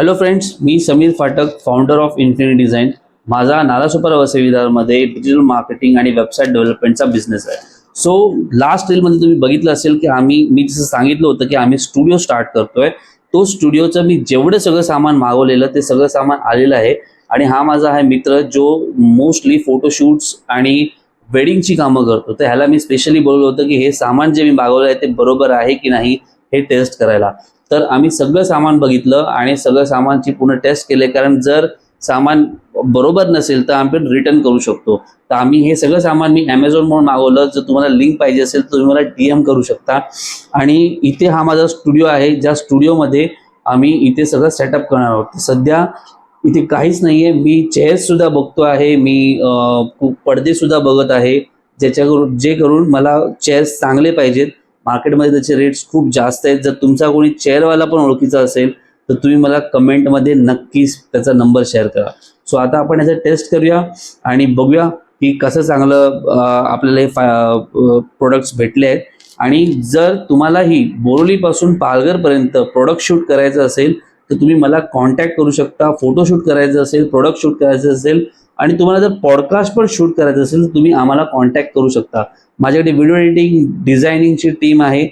Hello friends, me Sameer Phatak, founder of infinity design. माझा Nalasopara Vasai विरारमध्ये digital marketing आणि website डेव्हलपमेंटचा business आहे. So last रीलमध्ये तुम्ही बघितलं असेल की मी जसं सांगितलं होतं की आम्ही स्टुडिओ स्टार्ट करतोय. तो स्टुडिओचं मी जेवढं सगळं सामान मागवलेलं ते सगळं सामान आलेलं आहे. आणि हा माझा आहे मित्र जो मोस्टली फोटोशूट्स आणि वेडिंगची कामं करतो. तर ह्याला मी स्पेशली बोललो होतं की हे सामान जे मी मागवलं आहे ते बरोबर आहे की नाही हे टेस्ट करायला. तर आम्ही सगळं सामान बघितलं आणि सगळं सामानची पूर्ण टेस्ट केले, कारण जर सामान बरोबर नसेल तर आपण रिटर्न करू शकतो. तर आम्ही हे सगळं सामान मी ॲमेझॉन म्हणून मागवलं. जर तुम्हाला लिंक पाहिजे असेल तर तुम्ही मला DM करू शकता. आणि इथे हा माझा स्टुडिओ आहे, ज्या स्टुडिओमध्ये आम्ही इथे सगळं सेटअप करणार आहोत. सध्या इथे काहीच नाही आहे. मी चेअर्ससुद्धा बघतो आहे, मी पडदेसुद्धा बघत आहे, जे करून मला चेअर्स चांगले पाहिजेत. मार्केटमध्ये त्याचे रेट्स खूप जास्त आहेत. जर तुमचा कोणी चेअरवाला पण ओळखीचा असेल तर तुम्ही मला कमेंटमध्ये नक्कीच त्याचा नंबर शेअर करा. सो आता आपण याचा टेस्ट करूया आणि बघूया की कसं चांगलं आपल्याला हे प्रोडक्ट्स भेटले आहेत. आणि जर तुम्हालाही बोरिवलीपासून पालघरपर्यंत प्रोडक्ट शूट करायचं असेल तर तुम्ही मला कॉन्टॅक्ट करू शकता. फोटोशूट करायचं असेल, प्रोडक्ट शूट करायचं असेल आणि तुम्हाला जर पॉडकास्ट पण शूट करायचं असेल तर तुम्ही आम्हाला कॉन्टॅक्ट करू शकता. माझ्याकडे व्हिडिओ एडिटिंग डिझायनिंगची टीम आहे.